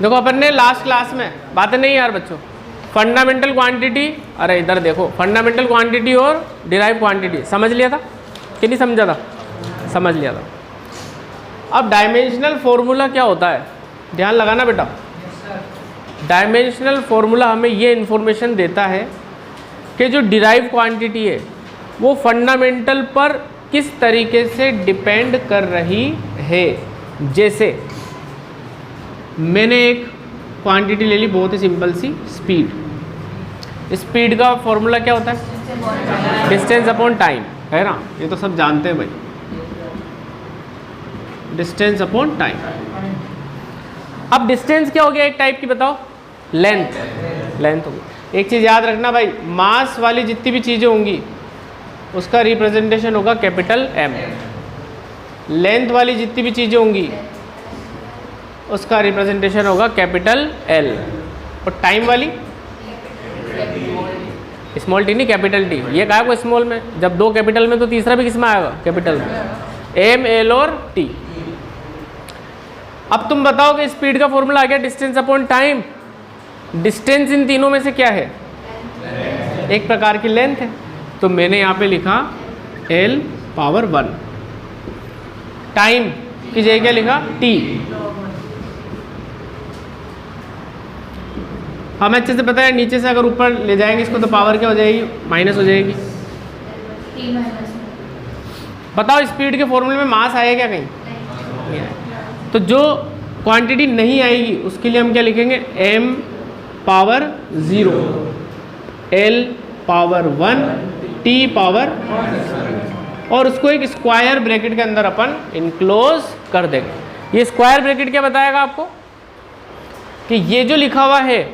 देखो अपन ने last class में बातें नहीं यार बच्चों, फंडामेंटल क्वांटिटी, अरे इधर देखो, फंडामेंटल क्वांटिटी और डिराइव क्वांटिटी समझ लिया था कि नहीं समझा था? समझ लिया था। अब डायमेंशनल फॉर्मूला क्या होता है, ध्यान लगाना बेटा। डायमेंशनल फॉर्मूला हमें ये इन्फॉर्मेशन देता है कि जो डिराइव क्वांटिटी है वो फंडामेंटल पर किस तरीके से डिपेंड कर रही है। जैसे मैंने एक क्वांटिटी ले ली, बहुत ही सिंपल सी, स्पीड। स्पीड का फॉर्मूला क्या होता है? डिस्टेंस अपॉन टाइम, है ना? ये तो सब जानते हैं भाई, डिस्टेंस अपॉन टाइम। अब डिस्टेंस क्या हो गया एक टाइप की, बताओ? लेंथ। लेंथ हो गई। एक चीज़ याद रखना भाई, मास वाली जितनी भी चीज़ें होंगी उसका रिप्रेजेंटेशन होगा कैपिटल M। लेंथ वाली जितनी भी चीज़ें होंगी उसका रिप्रेजेंटेशन होगा कैपिटल L। और टाइम वाली स्मॉल टी नहीं, कैपिटल टी। ये कहा को स्मॉल में, जब दो कैपिटल में तो तीसरा भी किस में आएगा? कैपिटल में। M, L और T। अब तुम बताओ कि स्पीड का फॉर्मूला आ गया distance upon time. Distance in तीनों में से क्या है? एक प्रकार की लेंथ है, तो मैंने यहाँ पे लिखा L पावर 1। टाइम की जगह क्या लिखा? T। हमें अच्छे से पता है नीचे से अगर ऊपर ले जाएंगे इसको तो पावर क्या हो जाएगी? माइनस हो जाएगी। बताओ स्पीड के फॉर्मूले में मास आएगा क्या? कहीं। तो जो क्वांटिटी नहीं आएगी उसके लिए हम क्या लिखेंगे? m power 0, l power 1, t power, और उसको एक स्क्वायर ब्रैकेट के अंदर अपन इनक्लोज कर देंगे। ये स्क्वायर ब्रैकेट क्या बताएगा आपको कि ये जो लिखा हुआ है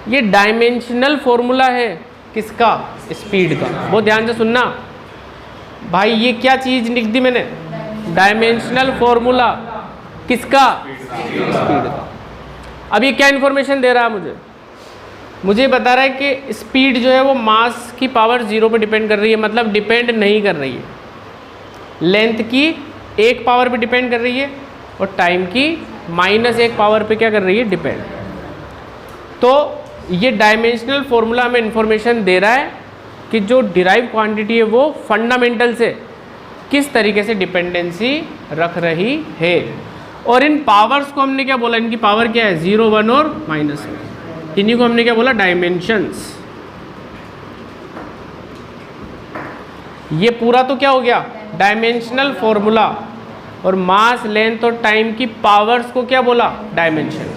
ये डायमेंशनल फॉर्मूला है किसका? स्पीड का। बहुत ध्यान से सुनना भाई, ये क्या चीज़ लिख दी मैंने? डायमेंशनल फॉर्मूला किसका? स्पीड का। अब ये क्या इन्फॉर्मेशन दे रहा है मुझे? मुझे बता रहा है कि स्पीड जो है वो मास की पावर 0 पे डिपेंड कर रही है, मतलब डिपेंड नहीं कर रही है। लेंथ की 1 पावर पे डिपेंड कर रही है और टाइम की -1 पावर पे क्या कर रही है? डिपेंड। तो ये डायमेंशनल फॉर्मूला हमें इन्फॉर्मेशन दे रहा है कि जो डिराइव क्वांटिटी है वो फंडामेंटल से किस तरीके से डिपेंडेंसी रख रही है। और इन पावर्स को हमने क्या बोला? इनकी पावर क्या है? 0, 1 और -1। इन्हीं को हमने क्या बोला? डायमेंशंस। ये पूरा तो क्या हो गया? Dimensional formula. और मास, लेंथ और टाइम की पावर्स को क्या बोला? डायमेंशन।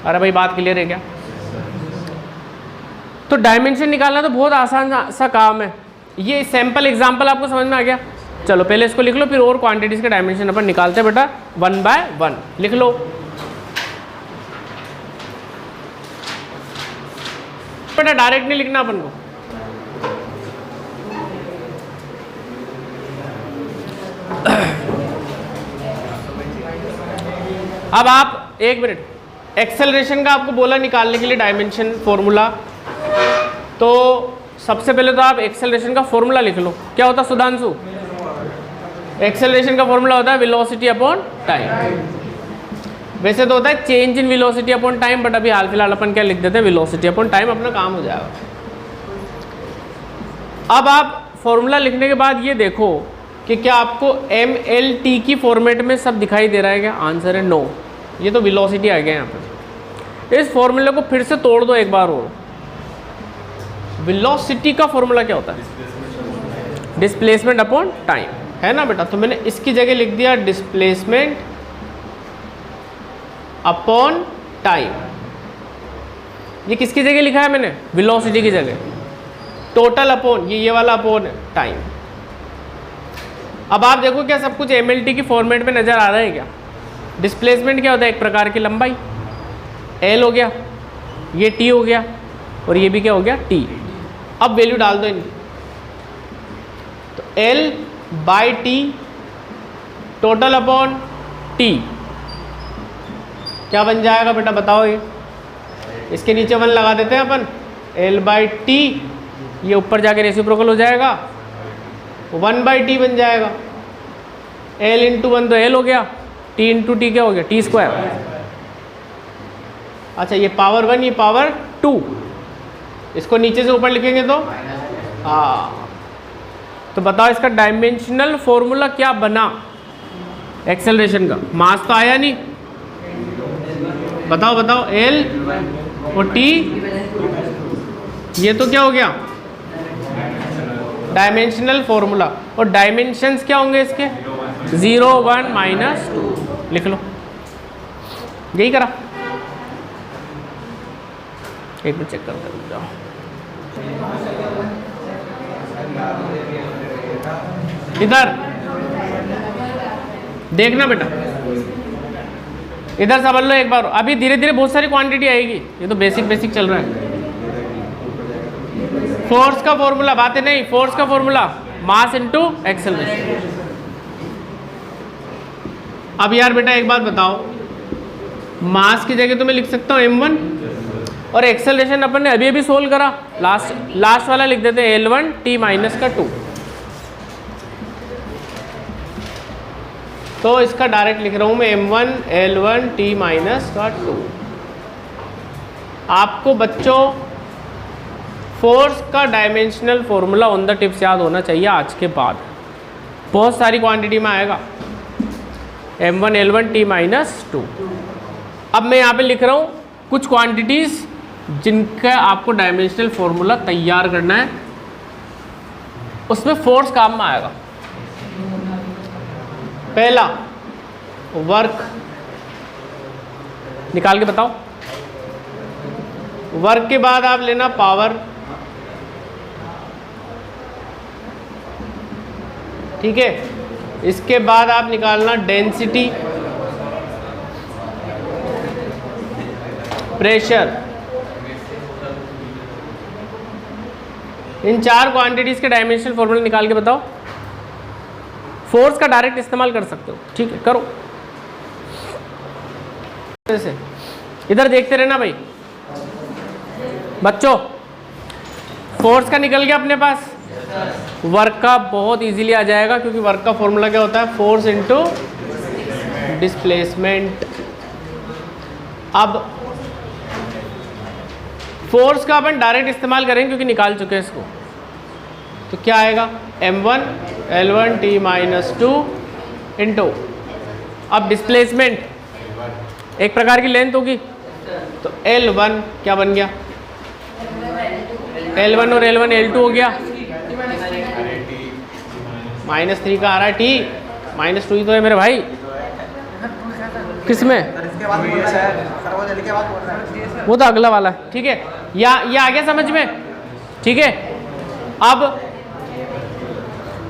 अरे भाई बात क्लियर है क्या? तो डायमेंशन निकालना तो बहुत आसान सा काम है। ये सैंपल एग्जांपल आपको समझ में आ गया? चलो पहले इसको लिख लो, फिर और क्वांटिटीज के डायमेंशन अपन निकालते हैं बेटा 1 बाय 1। लिख लो। बेटा डायरेक्ट नहीं लिखना अपन को, अब आप एक मिनट, एक्सेलरेशन का आपको बोला निकालने के लिए डायमेंशन फॉर्मूला। तो सबसे पहले तो आप एक्सेलरेशन का फॉर्मूला लिख लो। क्या होता है सुधांशु? एक्सेलरेशन का फॉर्मूला होता है वेलोसिटी अपॉन टाइम। वैसे तो होता है change in velocity upon time, but अभी हाल फिलहाल अपन क्या लिख देते हैं? वेलोसिटी अपॉन टाइम, अपना काम हो जाएगा। अब आप फॉर्मूला लिखने के बाद ये देखो कि क्या आपको MLT की फॉर्मेट में सब दिखाई दे रहा है क्या? आंसर है नो। ये तो वेलोसिटी आ गया यहाँ पर। इस फॉर्मूले को फिर से तोड़ दो एक बार और। वेलोसिटी का फॉर्मूला क्या होता है? डिस्प्लेसमेंट अपॉन टाइम, है ना बेटा? तो मैंने इसकी जगह लिख दिया डिस्प्लेसमेंट अपॉन टाइम। ये किसकी जगह लिखा है मैंने? वेलोसिटी की जगह। टोटल अपॉन ये वाला अपॉन टाइम। अब आप देखो क्या सब कुछ MLT की फॉर्मेट में नजर आ रहा है क्या? डिस्प्लेसमेंट क्या होता है? एक प्रकार की लंबाई, L हो गया, ये T हो गया, और ये भी क्या हो गया? T। अब वैल्यू डाल दो इनकी। तो L by T total upon T क्या बन जाएगा बेटा? बताओ। ये इसके नीचे 1 लगा देते हैं अपन। L बाई T, ये ऊपर जाके रेसिप्रोकल हो जाएगा, 1 बाई T बन जाएगा। L इंटू 1 तो L हो गया, T इंटू T क्या हो गया? T square. अच्छा ये पावर 1 ये पावर 2, इसको नीचे से ऊपर लिखेंगे तो हाँ, तो बताओ इसका डायमेंशनल फॉर्मूला क्या बना एक्सेलरेशन का? मास तो आया नहीं, बताओ बताओ, एल और टी, ये तो क्या हो गया डायमेंशनल फॉर्मूला। और डायमेंशंस क्या होंगे इसके? 0 1 -2 लिख लो, यही करा। एक मिनट चेक करते रुक जाओ। इधर देखना बेटा, इधर समझ लो एक बार। अभी धीरे धीरे बहुत सारी क्वांटिटी आएगी, ये तो बेसिक चल रहा है। फोर्स का फॉर्मूला, बातें नहीं, फोर्स का फॉर्मूला मास इनटू एक्सेलरेशन। अब यार बेटा एक बात बताओ, मास की जगह तो मैं लिख सकता हूँ m1, और एक्सेलरेशन अपन ने अभी अभी सोल्व करा, लास्ट वाला लिख देते हैं L1 t माइनस का 2। तो इसका डायरेक्ट लिख रहा हूँ मैं m1 L1 t माइनस का 2। आपको बच्चों फोर्स का dimensional formula on the tips याद होना चाहिए आज के बाद, बहुत सारी क्वांटिटी में आएगा। m1 L1 t minus 2। अब मैं यहाँ पे लिख रहा हूँ कुछ क्वांटिटीज जिनका आपको डायमेंशनल फॉर्मूला तैयार करना है, उसमें फोर्स काम में आएगा। पहला वर्क, निकाल के बताओ। वर्क के बाद आप लेना पावर, ठीक है। इसके बाद आप निकालना डेंसिटी, प्रेशर। इन 4 क्वांटिटीज के डायमेंशनल फॉर्मूला निकाल के बताओ। फोर्स का डायरेक्ट इस्तेमाल कर सकते हो, ठीक है, करो। ऐसे इधर देखते रहना भाई बच्चों। फोर्स का निकल गया अपने पास, वर्क का बहुत इजीली आ जाएगा, क्योंकि वर्क का फॉर्मूला क्या होता है? Force into displacement. अब फोर्स का अपन डायरेक्ट इस्तेमाल करेंगे क्योंकि निकाल चुके हैं इसको। तो क्या आएगा? m1 L1 t minus 2 into, अब डिस्प्लेसमेंट एक प्रकार की लेंथ होगी, तो L1 क्या बन गया? L1 और L1 L2 हो गया, -3 का आ रहा है t, -2 ही तो है मेरे भाई। किसमें? वो तो अगला वाला है, ठीक है। या ये आ गया समझ में, ठीक है। अब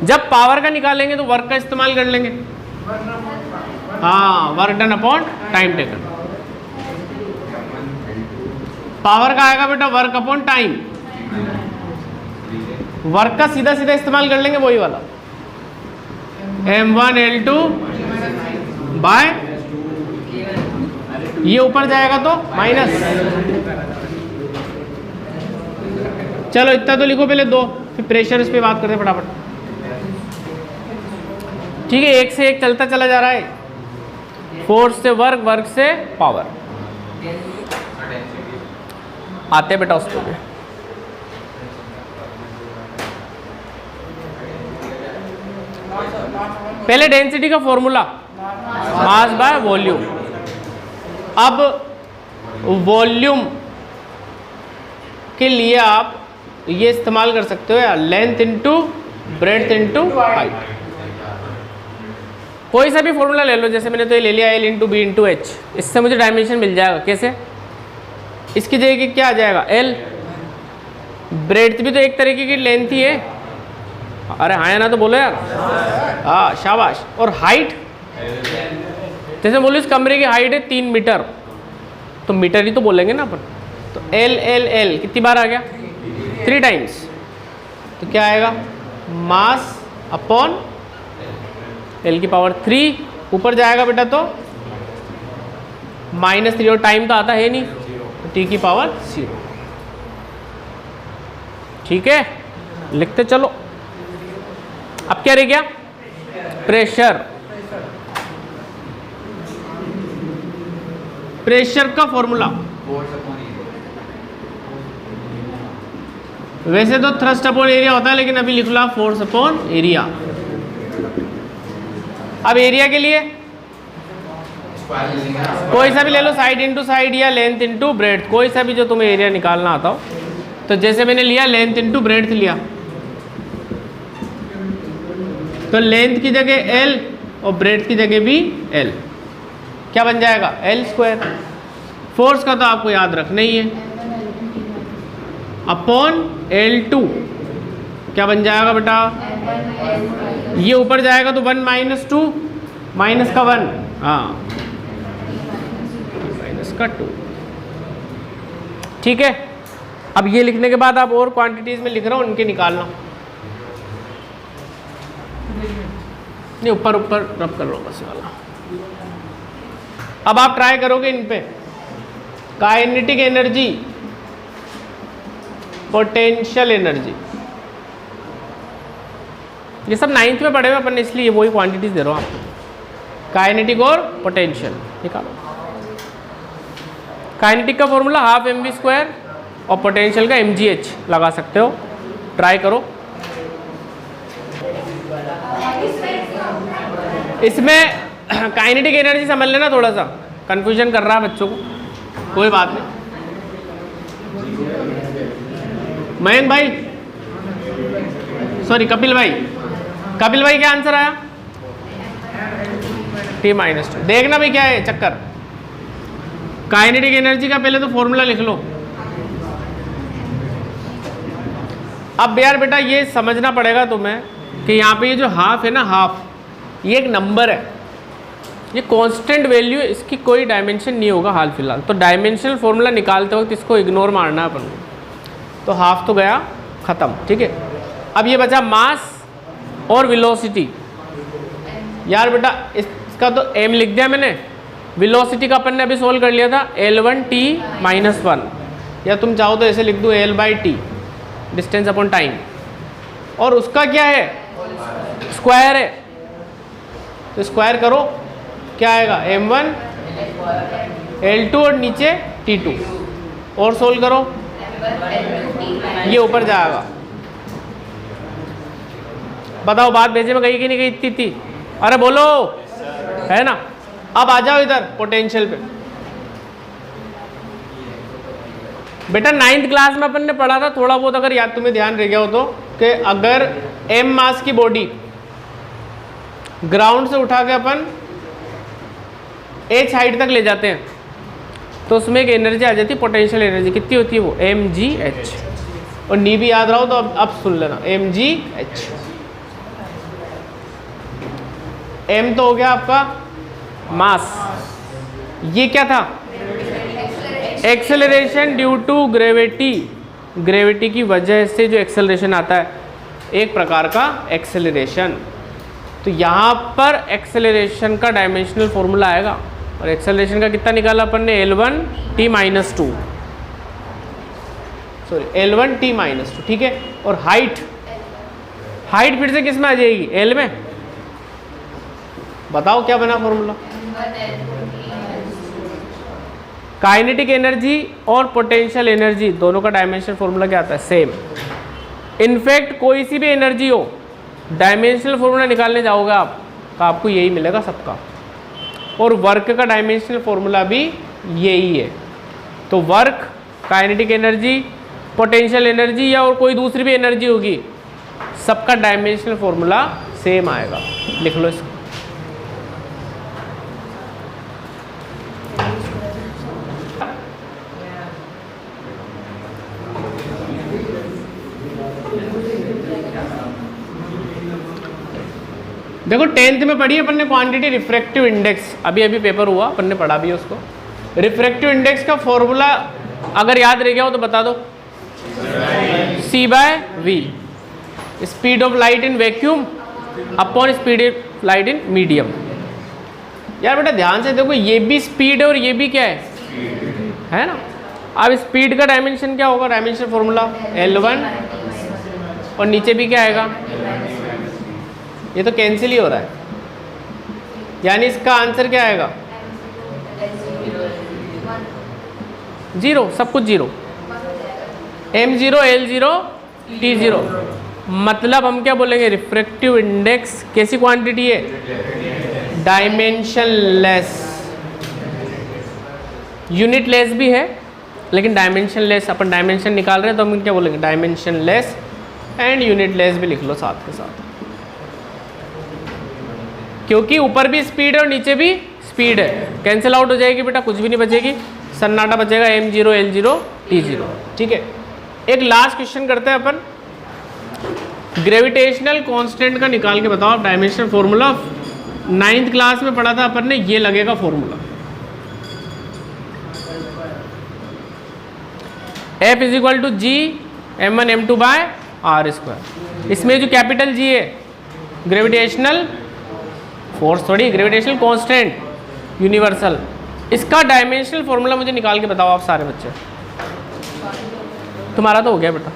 जब पावर का निकालेंगे तो वर्क का इस्तेमाल कर लेंगे। हाँ, work done upon time taken. Power का आएगा बेटा वर्क अपॉन टाइम, वर्क का सीधा सीधा इस्तेमाल कर लेंगे, वही वाला m1 L2 बाय, ये ऊपर जाएगा तो माइनस। चलो इतना तो लिखो पहले 2, फिर प्रेशर इस पे बात करते फटाफट, ठीक है। एक से एक चलता चला जा रहा है, फोर्स से वर्क, वर्क से पावर। आते बेटा उस पर। पहले डेंसिटी का फॉर्मूला मास बाय वॉल्यूम। अब वॉल्यूम के लिए आप ये इस्तेमाल कर सकते हो यार, length into breadth into height. कोई सा भी फॉर्मूला ले लो, जैसे मैंने तो ये ले लिया L into B into H, इससे मुझे डायमेंशन मिल जाएगा। कैसे? इसकी जगह क्या आ जाएगा? L। ब्रेड्थ भी तो एक तरीके की लेंथ ही है, अरे हाँ या ना तो बोलो यार, हाँ शाबाश। और हाइट, जैसे बोलो इस कमरे की हाइट है 3 मीटर, तो मीटर ही तो बोलेंगे ना अपन। तो L L L कितनी बार आ गया? 3 टाइम्स। तो क्या आएगा? मास अपॉन L की पावर 3, ऊपर जाएगा बेटा तो -3, और टाइम तो आता है नहीं, तो T की पावर 0, ठीक है। लिखते चलो। अब क्या रह गया? प्रेशर। प्रेशर का फॉर्मूला वैसे तो थ्रस्ट अपॉन एरिया होता है, लेकिन अभी लिख लो आप फोर्स अपॉन एरिया। अब एरिया के लिए कोई सा भी ले लो, साइड इंटू साइड या लेंथ इंटू ब्रेड्थ, कोई सा भी जो तुम्हें एरिया निकालना आता हो। तो जैसे मैंने लिया लेंथ इंटू ब्रेड्थ लिया, तो लेंथ की जगह L और ब्रेड्थ की जगह भी L, क्या बन जाएगा L²। फोर्स का तो आपको याद रखना ही है, अपॉन L2 क्या बन जाएगा बेटा, ये ऊपर जाएगा तो 1 - 2 माइनस का 1, हाँ माइनस का 2, ठीक है। अब ये लिखने के बाद आप और क्वांटिटीज में लिख रहा हूँ, उनके निकालना नहीं, ऊपर ऊपर रब कर लो बस वाला। अब आप ट्राई करोगे इन पे, काइनेटिक एनर्जी, पोटेंशियल एनर्जी, ये सब 9th में पढ़े हुए अपन, इसलिए वही क्वांटिटीज दे रहा हूँ आपको। काइनेटिक और पोटेंशियल निकालो। काइनेटिक का फॉर्मूला 12 mv² और पोटेंशियल का mgh लगा सकते हो, ट्राई करो। इसमें काइनेटिक एनर्जी समझ लेना, थोड़ा सा कंफ्यूजन कर रहा है बच्चों को, कोई बात नहीं। मयंक भाई, सॉरी कपिल भाई, कपिल भाई क्या आंसर आया, T-2। देखना भाई क्या है चक्कर, काइनेटिक एनर्जी का पहले तो फॉर्मूला लिख लो। अब यार बेटा ये समझना पड़ेगा तुम्हें कि यहाँ पे ये जो हाफ है ना, हाफ ये एक नंबर है, ये कांस्टेंट वैल्यू है, इसकी कोई डायमेंशन नहीं होगा हाल फिलहाल। तो डायमेंशनल फॉर्मूला निकालते वक्त इसको इग्नोर मारना है अपन को। तो हाफ तो गया ख़त्म, ठीक है। अब ये बचा मास और वेलोसिटी। यार बेटा इसका तो m लिख दिया मैंने, वेलोसिटी का अपन ने अभी सोल्व कर लिया था, L1t-1, या तुम चाहो तो ऐसे लिख दो L/t, डिस्टेंस अपॉन टाइम। और उसका क्या है, स्क्वायर है, तो स्क्वायर करो क्या आएगा, m1 L2 और नीचे t2, और सोल्व करो, ये ऊपर जाएगा। बताओ बात भेजे में गई कि नहीं गई, इतनी थी, अरे बोलो, है ना। अब आ जाओ इधर पोटेंशियल पे। बेटा 9th क्लास में अपन ने पढ़ा था थोड़ा बहुत, अगर याद तुम्हें ध्यान रह गया हो तो, कि अगर m मास की बॉडी ग्राउंड से उठा के अपन h हाइट तक ले जाते हैं, तो उसमें एक एनर्जी आ जाती है, पोटेंशियल एनर्जी। कितनी होती है वो, mgh। और नी भी याद रहो तो अब सुन लेना, mgh। m तो हो गया आपका मास, ये क्या था, acceleration due to gravity. Gravity की वजह से जो एक्सेलरेशन आता है, एक प्रकार का एक्सेलरेशन। तो यहाँ पर एक्सेलरेशन का डायमेंशनल फॉर्मूला आएगा, और एक्सेलरेशन का कितना निकाला अपन ने, L1t-2, सॉरी L1t-2, ठीक है। और हाइट, हाइट फिर से किस में आ जाएगी, L में। बताओ क्या बना फॉर्मूला, काइनेटिक एनर्जी और पोटेंशियल एनर्जी दोनों का डायमेंशनल फॉर्मूला क्या आता है, सेम। इनफैक्ट कोई सी भी एनर्जी हो, डायमेंशनल फॉर्मूला निकालने जाओगे आप तो आपको यही मिलेगा सबका। और वर्क का डायमेंशनल फॉर्मूला भी यही है। तो work, kinetic energy, potential energy या और कोई दूसरी भी एनर्जी होगी, सबका डायमेंशनल फॉर्मूला सेम आएगा। लिख लो इसको। देखो 10th में पढ़ी अपन ने क्वांटिटी रिफ्रैक्टिव इंडेक्स, अभी अभी पेपर हुआ, अपन ने पढ़ा भी है उसको। रिफ्रैक्टिव इंडेक्स का फॉर्मूला अगर याद रह गया हो तो बता दो, C/V, speed of light in vacuum upon speed of light in medium. यार बेटा ध्यान से देखो, ये भी स्पीड है और ये भी क्या है ना। अब स्पीड का डायमेंशन क्या होगा, डायमेंशन फॉर्मूला L1, और नीचे भी क्या आएगा, ये तो कैंसिल ही हो रहा है, यानी इसका आंसर क्या आएगा, 0, सब कुछ 0, m0 l0 t0, मतलब हम क्या बोलेंगे, रिफ्रैक्टिव इंडेक्स कैसी क्वांटिटी है, डायमेंशनलेस, यूनिट लेस भी है लेकिन डायमेंशन लेस, अपन डायमेंशन निकाल रहे हैं तो हम क्या बोलेंगे, dimension less and unit less भी लिख लो साथ के साथ, क्योंकि ऊपर भी स्पीड है और नीचे भी स्पीड है, कैंसिल आउट हो जाएगी बेटा, कुछ भी नहीं बचेगी, सन्नाटा बचेगा m0 l0 t0। ठीक है, एक लास्ट क्वेश्चन करते हैं अपन, ग्रेविटेशनल कांस्टेंट का निकाल के बताओ आप, डायमेंशनल फॉर्मूला 9th क्लास में पढ़ा था अपन ने, ये लगेगा formula, F is equal to G m1 m2 by R square. इसमें जो कैपिटल जी है ग्रेविटेशनल फोर्स, थोड़ी ग्रेविटेशनल कांस्टेंट यूनिवर्सल, इसका डायमेंशनल फॉर्मूला मुझे निकाल के बताओ आप सारे बच्चे, तुम्हारा तो हो गया बेटा,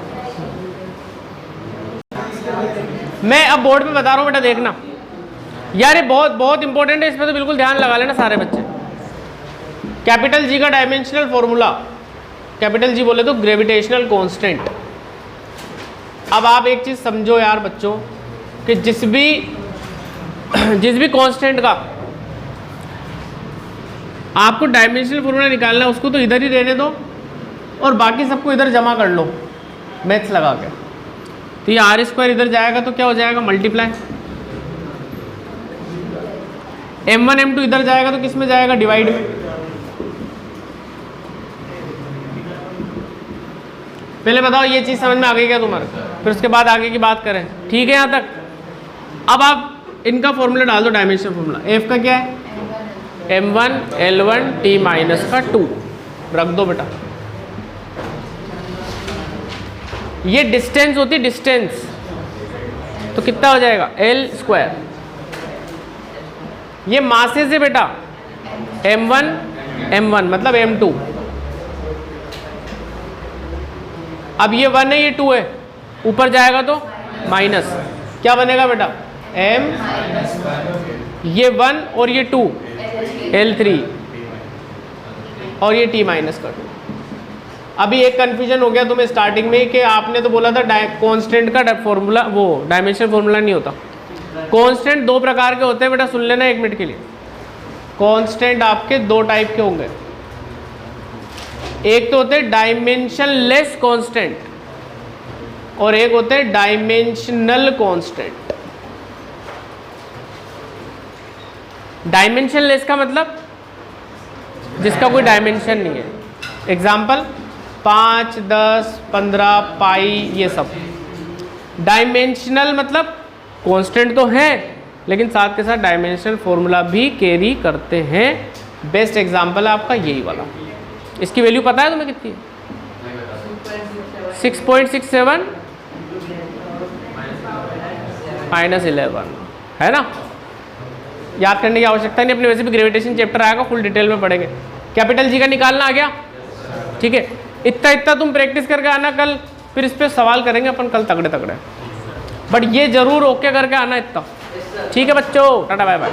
मैं अब बोर्ड पे बता रहा हूँ बेटा, देखना यार ये बहुत बहुत इंपॉर्टेंट है, इसमें तो बिल्कुल ध्यान लगा लेना सारे बच्चे। कैपिटल जी का डायमेंशनल फॉर्मूला, कैपिटल जी बोले तो ग्रेविटेशनल कांस्टेंट। अब आप एक चीज़ समझो यार बच्चों कि जिस भी कांस्टेंट का आपको डायमेंशनल फॉर्मूला निकालना है उसको तो इधर ही रहने दो और बाकी सबको इधर जमा कर लो मैथ्स लगा के, तो ये आर स्क्वायर इधर जाएगा तो क्या हो जाएगा, मल्टीप्लाई, m1 m2 इधर जाएगा तो किस में जाएगा, डिवाइड में। पहले बताओ ये चीज़ समझ में आ गई क्या तुम्हारे, फिर उसके बाद आगे की बात करें, ठीक है यहाँ तक। अब आप इनका फॉर्मूला डाल दो, डायमेंशनल फॉर्मूला, एफ का क्या है, m1 l1 t माइनस का 2 रख दो बेटा, ये डिस्टेंस होती है, डिस्टेंस तो कितना हो जाएगा l स्क्वायर, ये मासेस है बेटा m1 मतलब m2, अब ये 1 है ये 2 है, ऊपर जाएगा तो माइनस, क्या बनेगा बेटा m, ये 1 और ये 2 l3 और ये t माइनस का 2। अभी एक कंफ्यूजन हो गया तुम्हें स्टार्टिंग में कि आपने तो बोला था कांस्टेंट का फॉर्मूला, वो डायमेंशनल फॉर्मूला नहीं होता। कांस्टेंट दो प्रकार के होते हैं बेटा, सुन लेना 1 मिनट के लिए। कांस्टेंट आपके दो टाइप के होंगे, एक तो होते हैं डायमेंशनलेस कांस्टेंट और एक होते हैं डायमेंशनल कांस्टेंट। डायमेंशनलेस का मतलब जिसका कोई डायमेंशन नहीं है, एग्जाम्पल 5, 10, 15 पाई ये सब। डायमेंशनल मतलब कांस्टेंट तो है लेकिन साथ के साथ डायमेंशनल फॉर्मूला भी कैरी करते हैं। बेस्ट एग्जाम्पल है आपका यही वाला। इसकी वैल्यू पता है तुम्हें कितनी है? 6.67 -11 है ना। याद करने की आवश्यकता नहीं, अपने वैसे भी ग्रेविटेशन चैप्टर आएगा, फुल डिटेल में पढ़ेंगे। कैपिटल जी का निकालना आ गया, ठीक है। इतना तुम प्रैक्टिस करके आना, कल फिर इस पे सवाल करेंगे अपन कल तगड़े तगड़े, बट ये जरूर ओके करके आना इतना, ठीक है बच्चों। Tata bye bye.